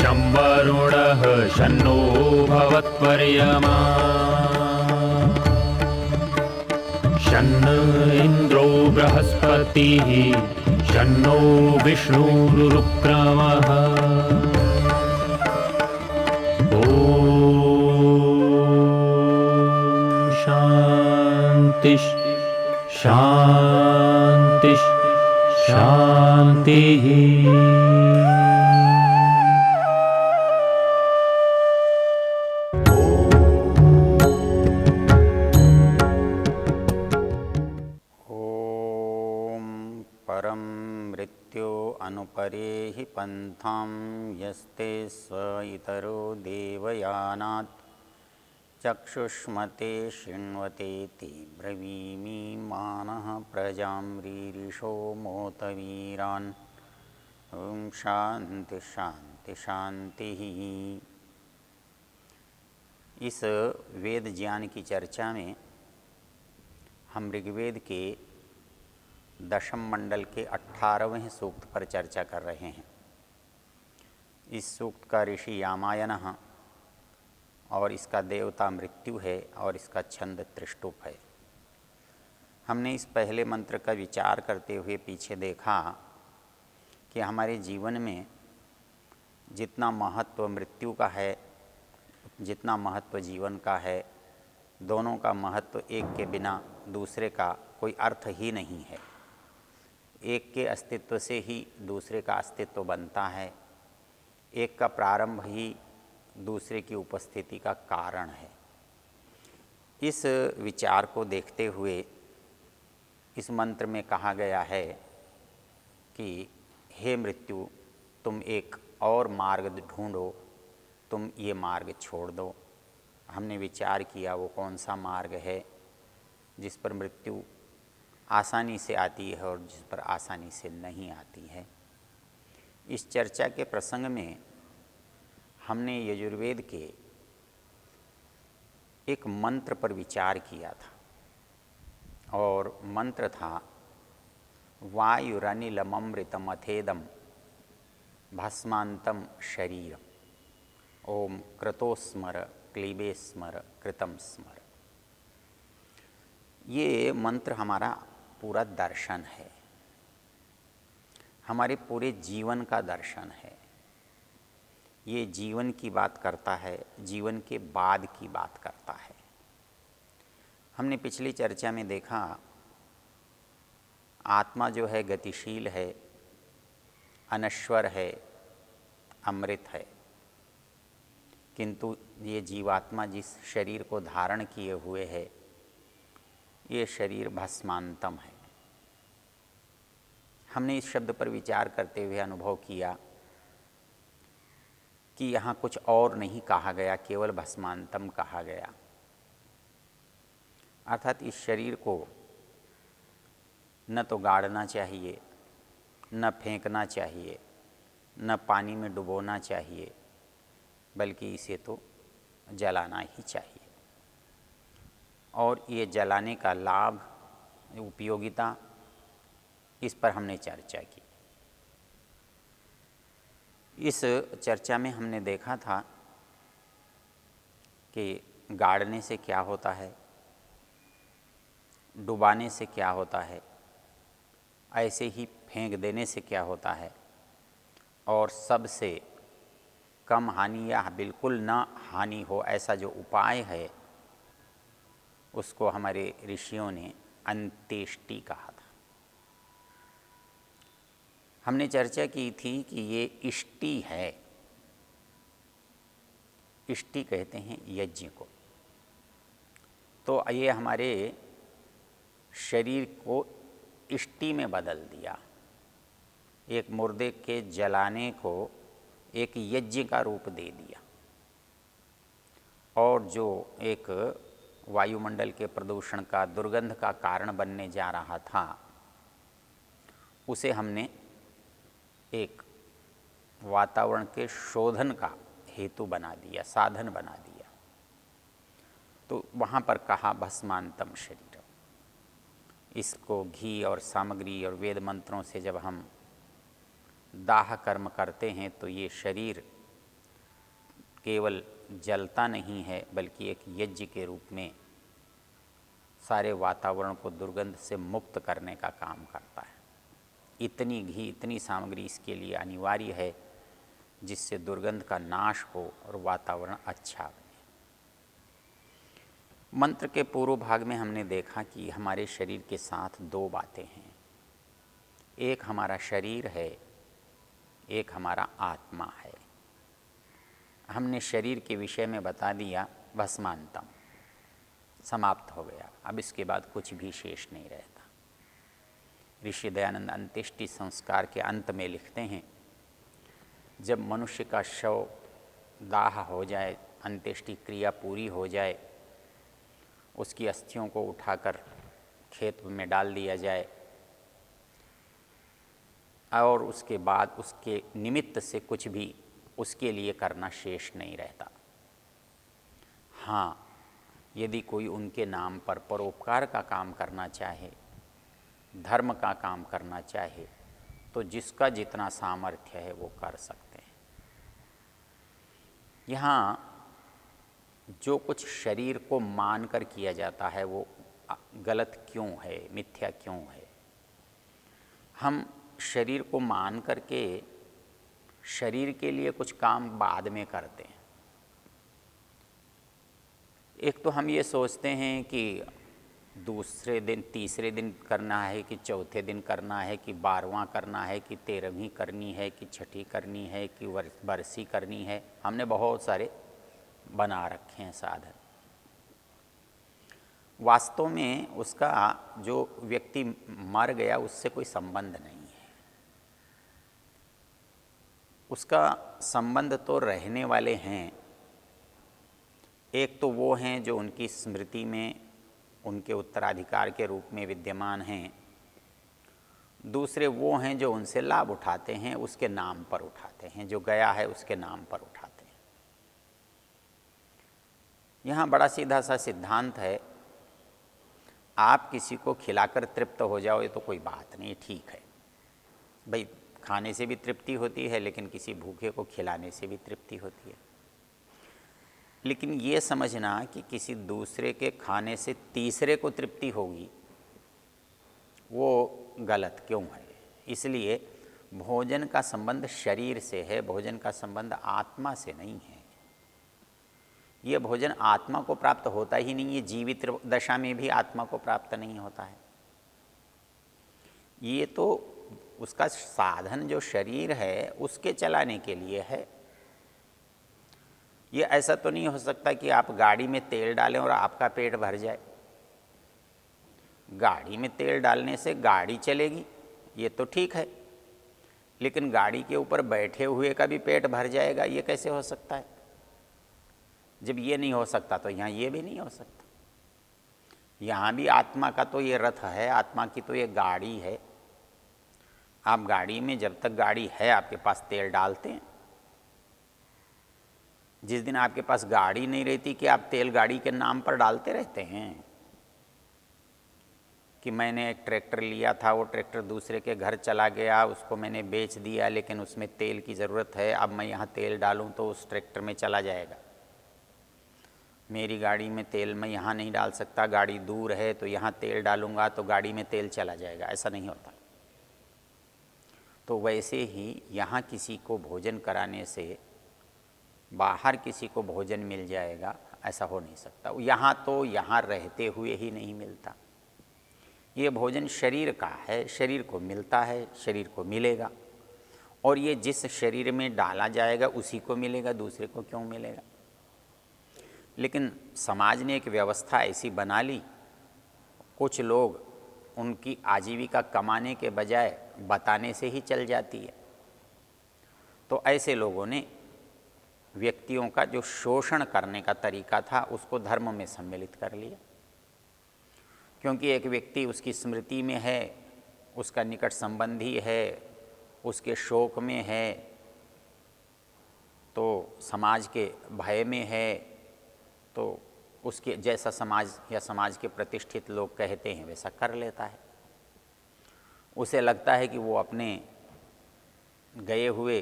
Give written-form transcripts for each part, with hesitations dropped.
शं वरुणः शन्नो भवत्वर्यमा शन्न इन्द्रो बृहस्पतिः शन्नो विष्णुरुक्रमः ॐ शान्ति शान्ति शान्तिः। परं मृत्यो अनुपरेहि पन्थां यस्ते स्व इतरो देवयानात् चक्षुष्मते शृण्वतेति ब्रवीमि मानः प्रजां रीरिषो मोतवीरान्। ॐ शान्ति शान्ति शान्तिः। इस वेद ज्ञान की चर्चा में हम ऋग्वेद के दशम मंडल के 18वें सूक्त पर चर्चा कर रहे हैं। इस सूक्त का ऋषि यामायन और इसका देवता मृत्यु है और इसका छंद त्रिष्टुप है। हमने इस पहले मंत्र का विचार करते हुए पीछे देखा कि हमारे जीवन में जितना महत्व मृत्यु का है, जितना महत्व जीवन का है, दोनों का महत्व एक के बिना दूसरे का कोई अर्थ ही नहीं है। एक के अस्तित्व से ही दूसरे का अस्तित्व बनता है, एक का प्रारंभ ही दूसरे की उपस्थिति का कारण है। इस विचार को देखते हुए इस मंत्र में कहा गया है कि हे मृत्यु, तुम एक और मार्ग ढूंढो, तुम ये मार्ग छोड़ दो। हमने विचार किया वो कौन सा मार्ग है जिस पर मृत्यु आसानी से आती है और जिस पर आसानी से नहीं आती है। इस चर्चा के प्रसंग में हमने यजुर्वेद के एक मंत्र पर विचार किया था और मंत्र था वायुरनिलममृतमथेदम भस्मांतम शरीरम ओम क्रतोस्मर क्लीबे स्मर कृतम स्मर। ये मंत्र हमारा पूरा दर्शन है, हमारे पूरे जीवन का दर्शन है। ये जीवन की बात करता है, जीवन के बाद की बात करता है। हमने पिछली चर्चा में देखा आत्मा जो है गतिशील है, अनश्वर है, अमृत है, किंतु ये जीवात्मा जिस शरीर को धारण किए हुए है ये शरीर भस्मांतम है। हमने इस शब्द पर विचार करते हुए अनुभव किया कि यहाँ कुछ और नहीं कहा गया, केवल भस्मांतम कहा गया। अर्थात इस शरीर को न तो गाड़ना चाहिए, न फेंकना चाहिए, न पानी में डुबोना चाहिए, बल्कि इसे तो जलाना ही चाहिए। और ये जलाने का लाभ, उपयोगिता, इस पर हमने चर्चा की। इस चर्चा में हमने देखा था कि गाड़ने से क्या होता है, डुबाने से क्या होता है, ऐसे ही फेंक देने से क्या होता है, और सबसे कम हानि या बिल्कुल ना हानि हो ऐसा जो उपाय है उसको हमारे ऋषियों ने अंत्येष्टि कहा था। हमने चर्चा की थी कि ये इष्टि है। इष्टि कहते हैं यज्ञ को। तो ये हमारे शरीर को इष्टि में बदल दिया। एक मुर्दे के जलाने को एक यज्ञ का रूप दे दिया और जो एक वायुमंडल के प्रदूषण का, दुर्गंध का कारण बनने जा रहा था, उसे हमने एक वातावरण के शोधन का हेतु बना दिया, साधन बना दिया। तो वहाँ पर कहा भस्मांतम शरीर। इसको घी और सामग्री और वेद मंत्रों से जब हम दाह कर्म करते हैं तो ये शरीर केवल जलता नहीं है बल्कि एक यज्ञ के रूप में सारे वातावरण को दुर्गंध से मुक्त करने का काम करता है। इतनी घी, इतनी सामग्री इसके लिए अनिवार्य है जिससे दुर्गंध का नाश हो और वातावरण अच्छा बने। मंत्र के पूर्व भाग में हमने देखा कि हमारे शरीर के साथ दो बातें हैं, एक हमारा शरीर है, एक हमारा आत्मा है। हमने शरीर के विषय में बता दिया, भस्मांतम, समाप्त हो गया, अब इसके बाद कुछ भी शेष नहीं रहता। ऋषि दयानंद अंत्येष्टि संस्कार के अंत में लिखते हैं, जब मनुष्य का शव दाह हो जाए, अंत्येष्टि क्रिया पूरी हो जाए, उसकी अस्थियों को उठाकर खेत में डाल दिया जाए और उसके बाद उसके निमित्त से कुछ भी उसके लिए करना शेष नहीं रहता। हाँ, यदि कोई उनके नाम पर परोपकार का काम करना चाहे, धर्म का काम करना चाहे, तो जिसका जितना सामर्थ्य है वो कर सकते हैं। यहाँ जो कुछ शरीर को मानकर किया जाता है वो गलत क्यों है, मिथ्या क्यों है? हम शरीर को मान करके शरीर के लिए कुछ काम बाद में करते हैं। एक तो हम ये सोचते हैं कि दूसरे दिन, तीसरे दिन करना है कि चौथे दिन करना है कि 12वां करना है कि 13वीं करनी है कि छठी करनी है कि बरसी करनी है। हमने बहुत सारे बना रखे हैं साधन। वास्तव में उसका जो व्यक्ति मर गया उससे कोई संबंध नहीं है। उसका संबंध तो रहने वाले हैं। एक तो वो हैं जो उनकी स्मृति में उनके उत्तराधिकार के रूप में विद्यमान हैं, दूसरे वो हैं जो उनसे लाभ उठाते हैं, उसके नाम पर उठाते हैं, जो गया है उसके नाम पर उठाते हैं। यहाँ बड़ा सीधा सा सिद्धांत है, आप किसी को खिलाकर तृप्त हो जाओ ये तो कोई बात नहीं, ठीक है भाई, खाने से भी तृप्ति होती है लेकिन किसी भूखे को खिलाने से भी तृप्ति होती है। लेकिन ये समझना कि किसी दूसरे के खाने से तीसरे को तृप्ति होगी, वो गलत क्यों है? इसलिए भोजन का संबंध शरीर से है, भोजन का संबंध आत्मा से नहीं है। ये भोजन आत्मा को प्राप्त होता ही नहीं है, जीवित दशा में भी आत्मा को प्राप्त नहीं होता है। ये तो उसका साधन जो शरीर है उसके चलाने के लिए है। ये ऐसा तो नहीं हो सकता कि आप गाड़ी में तेल डालें और आपका पेट भर जाए। गाड़ी में तेल डालने से गाड़ी चलेगी, ये तो ठीक है, लेकिन गाड़ी के ऊपर बैठे हुए का भी पेट भर जाएगा, ये कैसे हो सकता है? जब ये नहीं हो सकता तो यहाँ ये भी नहीं हो सकता। यहाँ भी आत्मा का तो ये रथ है, आत्मा की तो ये गाड़ी है। आप गाड़ी में जब तक गाड़ी है आपके पास तेल डालते हैं। जिस दिन आपके पास गाड़ी नहीं रहती कि आप तेल गाड़ी के नाम पर डालते रहते हैं कि मैंने एक ट्रैक्टर लिया था, वो ट्रैक्टर दूसरे के घर चला गया, उसको मैंने बेच दिया, लेकिन उसमें तेल की ज़रूरत है, अब मैं यहाँ तेल डालूँ तो उस ट्रैक्टर में चला जाएगा। मेरी गाड़ी में तेल मैं यहाँ नहीं डाल सकता, गाड़ी दूर है तो यहाँ तेल डालूँगा तो गाड़ी में तेल चला जाएगा, ऐसा नहीं होता। तो वैसे ही यहाँ किसी को भोजन कराने से बाहर किसी को भोजन मिल जाएगा, ऐसा हो नहीं सकता। यहाँ तो यहाँ रहते हुए ही नहीं मिलता। ये भोजन शरीर का है, शरीर को मिलता है, शरीर को मिलेगा, और ये जिस शरीर में डाला जाएगा उसी को मिलेगा, दूसरे को क्यों मिलेगा? लेकिन समाज ने एक व्यवस्था ऐसी बना ली, कुछ लोग उनकी आजीविका कमाने के बजाय बताने से ही चल जाती है। तो ऐसे लोगों ने व्यक्तियों का जो शोषण करने का तरीका था उसको धर्म में सम्मिलित कर लिया। क्योंकि एक व्यक्ति उसकी स्मृति में है, उसका निकट संबंधी है, उसके शोक में है, तो समाज के भय में है, तो उसके जैसा समाज या समाज के प्रतिष्ठित लोग कहते हैं वैसा कर लेता है। उसे लगता है कि वो अपने गए हुए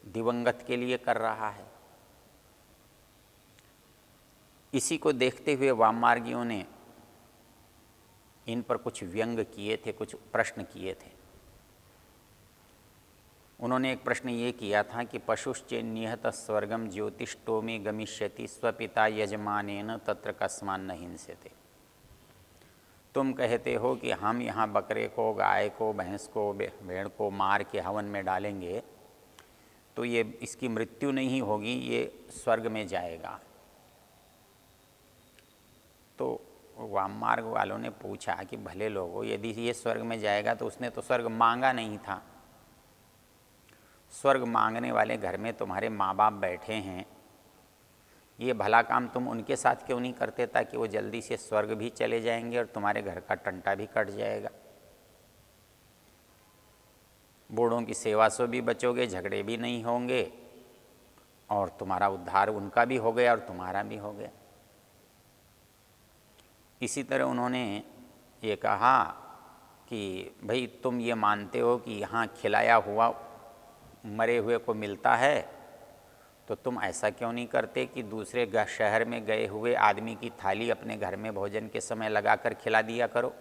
दिवंगत के लिए कर रहा है, इसी को देखते हुए वाममार्गियों ने इन पर कुछ व्यंग किए थे, कुछ प्रश्न किए थे। उन्होंने एक प्रश्न ये किया था कि पशुश्चे निहत स्वर्गम ज्योतिष्टो में गमिष्यति स्वपिता यजमानेन तत्र कस्मान न हिंस्यते। तुम कहते हो कि हम यहाँ बकरे को, गाय को, भैंस को, भेड़ को मार के हवन में डालेंगे तो ये इसकी मृत्यु नहीं होगी, ये स्वर्ग में जाएगा। तो वाममार्ग वालों ने पूछा कि भले लोगों, यदि ये स्वर्ग में जाएगा तो उसने तो स्वर्ग मांगा नहीं था। स्वर्ग मांगने वाले घर में तुम्हारे माँ बाप बैठे हैं, ये भला काम तुम उनके साथ क्यों नहीं करते ताकि वो जल्दी से स्वर्ग भी चले जाएंगे और तुम्हारे घर का टंटा भी कट जाएगा। बूढ़ों की सेवा से भी बचोगे, झगड़े भी नहीं होंगे और तुम्हारा उद्धार उनका भी हो गया और तुम्हारा भी हो गया। इसी तरह उन्होंने ये कहा कि भाई तुम ये मानते हो कि यहाँ खिलाया हुआ मरे हुए को मिलता है, तो तुम ऐसा क्यों नहीं करते कि दूसरे शहर में गए हुए आदमी की थाली अपने घर में भोजन के समय लगाकर खिला दिया करो।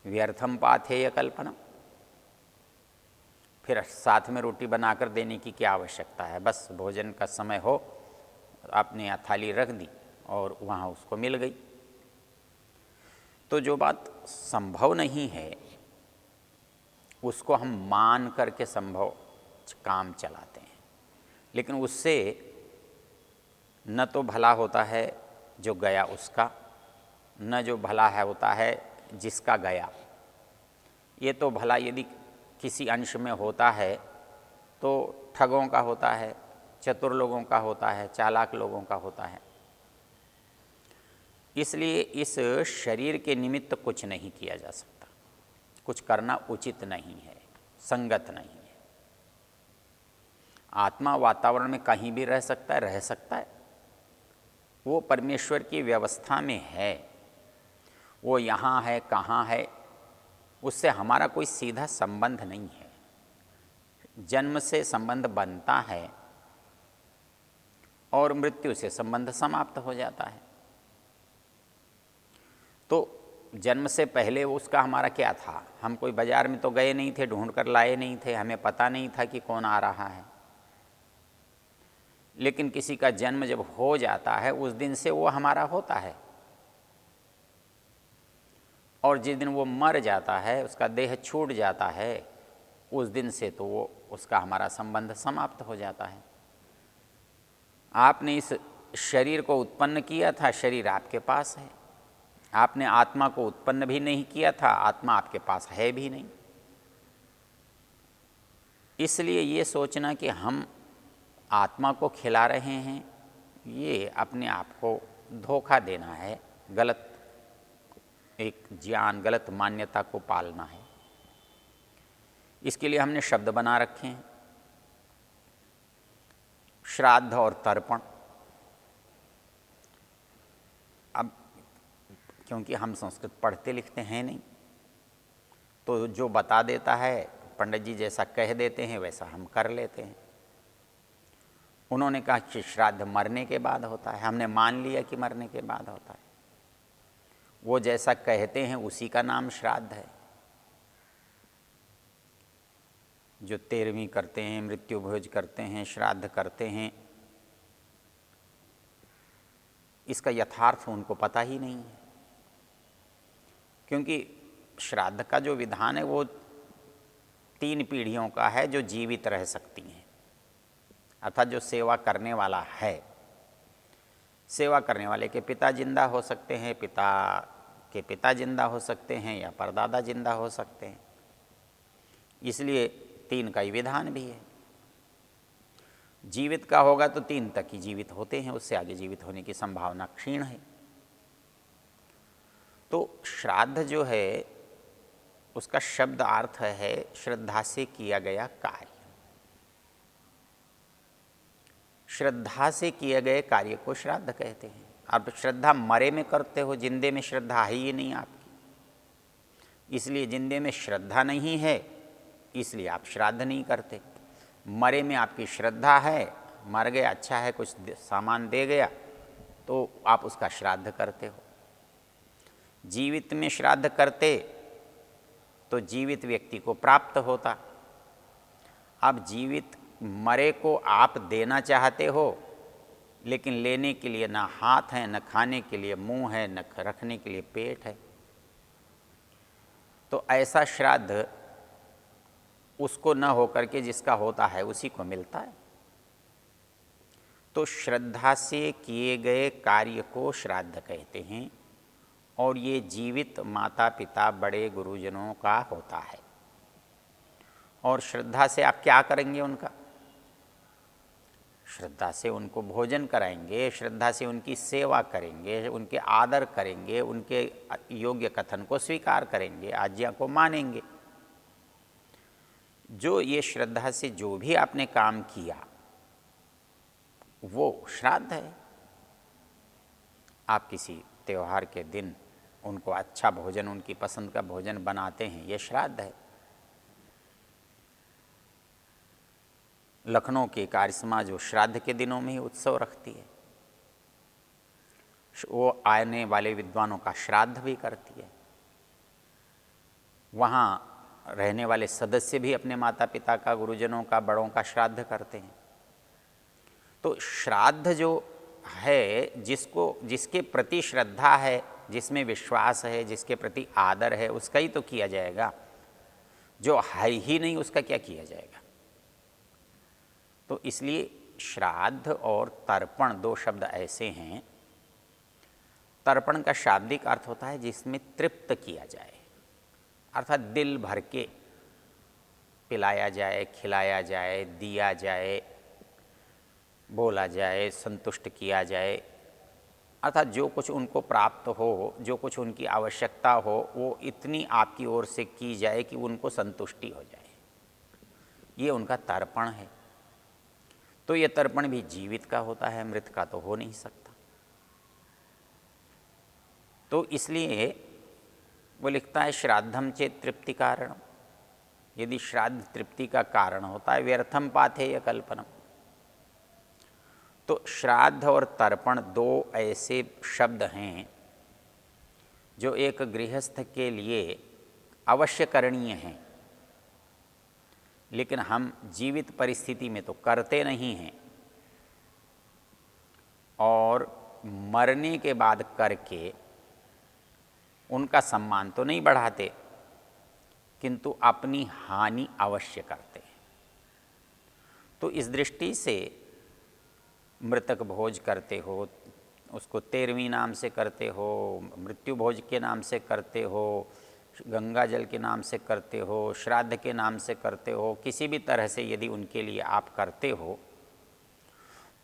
व्यर्थम पाथेय कल्पना, फिर साथ में रोटी बनाकर देने की क्या आवश्यकता है, बस भोजन का समय हो आपने यहाँ थाली रख दी और वहाँ उसको मिल गई। तो जो बात संभव नहीं है उसको हम मान करके संभव काम चलाते हैं, लेकिन उससे न तो भला होता है जो गया उसका, न जो भला है होता है जिसका गया। ये तो भला यदि किसी अंश में होता है तो ठगों का होता है, चतुर लोगों का होता है, चालाक लोगों का होता है। इसलिए इस शरीर के निमित्त कुछ नहीं किया जा सकता, कुछ करना उचित नहीं है, संगत नहीं है। आत्मा वातावरण में कहीं भी रह सकता है, वो परमेश्वर की व्यवस्था में है। वो यहाँ है, कहाँ है, उससे हमारा कोई सीधा संबंध नहीं है। जन्म से संबंध बनता है और मृत्यु से संबंध समाप्त हो जाता है। तो जन्म से पहले उसका हमारा क्या था, हम कोई बाजार में तो गए नहीं थे, ढूंढ कर लाए नहीं थे, हमें पता नहीं था कि कौन आ रहा है। लेकिन किसी का जन्म जब हो जाता है उस दिन से वो हमारा होता है, और जिस दिन वो मर जाता है, उसका देह छूट जाता है, उस दिन से तो वो उसका हमारा संबंध समाप्त हो जाता है। आपने इस शरीर को उत्पन्न किया था, शरीर आपके पास है। आपने आत्मा को उत्पन्न भी नहीं किया था, आत्मा आपके पास है भी नहीं। इसलिए ये सोचना कि हम आत्मा को खिला रहे हैं, ये अपने आप को धोखा देना है, गलत एक ज्ञान, गलत मान्यता को पालना है। इसके लिए हमने शब्द बना रखे हैं, श्राद्ध और तर्पण। अब क्योंकि हम संस्कृत पढ़ते लिखते हैं नहीं, तो जो बता देता है पंडित जी जैसा कह देते हैं वैसा हम कर लेते हैं। उन्होंने कहा कि श्राद्ध मरने के बाद होता है, हमने मान लिया कि मरने के बाद होता है। वो जैसा कहते हैं उसी का नाम श्राद्ध है। जो 13वीं करते हैं, मृत्यु भोज करते हैं, श्राद्ध करते हैं, इसका यथार्थ उनको पता ही नहीं है। क्योंकि श्राद्ध का जो विधान है वो 3 पीढ़ियों का है जो जीवित रह सकती हैं, अर्थात जो सेवा करने वाला है। सेवा करने वाले के पिता जिंदा हो सकते हैं, पिता के पिता जिंदा हो सकते हैं, या परदादा जिंदा हो सकते हैं। इसलिए 3 का ही विधान भी है। जीवित का होगा तो 3 तक ही जीवित होते हैं, उससे आगे जीवित होने की संभावना क्षीण है। तो श्राद्ध जो है उसका शब्द अर्थ है श्रद्धा से किया गया कार्य। श्रद्धा से किए गए कार्य को श्राद्ध कहते हैं। आप श्रद्धा मरे में करते हो, जिंदे में श्रद्धा है ही नहीं आपकी। इसलिए जिंदे में श्रद्धा नहीं है, इसलिए आप श्राद्ध नहीं करते। मरे में आपकी श्रद्धा है, मर गया अच्छा है, कुछ सामान दे गया, तो आप उसका श्राद्ध करते हो। जीवित में श्राद्ध करते तो जीवित व्यक्ति को प्राप्त होता। अब जीवित मरे को आप देना चाहते हो, लेकिन लेने के लिए ना हाथ है, न खाने के लिए मुंह है, न रखने के लिए पेट है। तो ऐसा श्राद्ध उसको न होकर के जिसका होता है उसी को मिलता है। तो श्रद्धा से किए गए कार्य को श्राद्ध कहते हैं, और ये जीवित माता पिता बड़े गुरुजनों का होता है। और श्रद्धा से आप क्या करेंगे उनका? श्रद्धा से उनको भोजन कराएंगे, श्रद्धा से उनकी सेवा करेंगे, उनके आदर करेंगे, उनके योग्य कथन को स्वीकार करेंगे, आज्ञा को मानेंगे। जो ये श्रद्धा से जो भी आपने काम किया वो श्राद्ध है। आप किसी त्योहार के दिन उनको अच्छा भोजन, उनकी पसंद का भोजन बनाते हैं, ये श्राद्ध है। लखनऊ की कार्यसमा जो श्राद्ध के दिनों में ही उत्सव रखती है, वो आने वाले विद्वानों का श्राद्ध भी करती है। वहाँ रहने वाले सदस्य भी अपने माता पिता का, गुरुजनों का, बड़ों का श्राद्ध करते हैं। तो श्राद्ध जो है, जिसके प्रति श्रद्धा है, जिसमें विश्वास है, जिसके प्रति आदर है, उसका ही तो किया जाएगा। जो है ही नहीं उसका क्या किया जाएगा? तो इसलिए श्राद्ध और तर्पण दो शब्द ऐसे हैं। तर्पण का शाब्दिक अर्थ होता है जिसमें तृप्त किया जाए, अर्थात दिल भर के पिलाया जाए, खिलाया जाए, दिया जाए, बोला जाए, संतुष्ट किया जाए। अर्थात जो कुछ उनको प्राप्त हो, जो कुछ उनकी आवश्यकता हो, वो इतनी आपकी ओर से की जाए कि उनको संतुष्टि हो जाए। ये उनका तर्पण है। तो ये तर्पण भी जीवित का होता है, मृत का तो हो नहीं सकता। तो इसलिए वो लिखता है श्राद्धम चेत तृप्ति कारण। यदि श्राद्ध तृप्ति का कारण होता है, व्यर्थम पाथेय कल्पनम। तो श्राद्ध और तर्पण दो ऐसे शब्द हैं जो एक गृहस्थ के लिए अवश्य करणीय हैं, लेकिन हम जीवित परिस्थिति में तो करते नहीं हैं, और मरने के बाद करके उनका सम्मान तो नहीं बढ़ाते, किंतु अपनी हानि अवश्य करते हैं। तो इस दृष्टि से मृतक भोज करते हो, उसको 13वीं नाम से करते हो, मृत्यु भोज के नाम से करते हो, गंगा जल के नाम से करते हो, श्राद्ध के नाम से करते हो, किसी भी तरह से यदि उनके लिए आप करते हो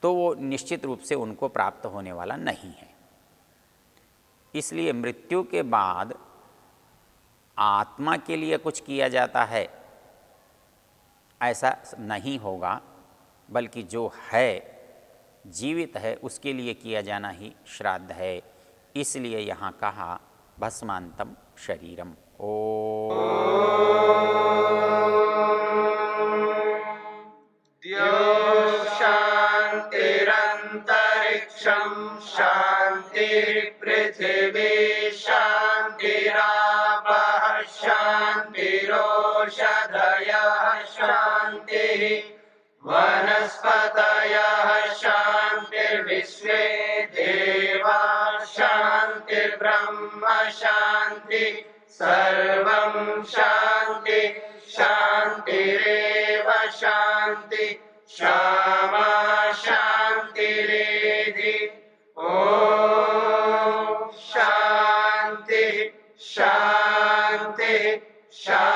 तो वो निश्चित रूप से उनको प्राप्त होने वाला नहीं है। इसलिए मृत्यु के बाद आत्मा के लिए कुछ किया जाता है ऐसा नहीं होगा, बल्कि जो है, जीवित है, उसके लिए किया जाना ही श्राद्ध है। इसलिए यहाँ कहा भस्मांतम शरीरम। ओ शान्तिरन्तरिक्षं शान्तिर्पृथिवी शान्तिरापः शान्तिरोषधयः शान्तिः वनस्पतयः शान्तिर्विश्वे देवा शान्तिर्ब्रह्म शान्ति सर्वं शान्ति शान्तिरेव शान्ति क्षमा शान्तिरेधि। ॐ शान्ति शान्ति शान्ति।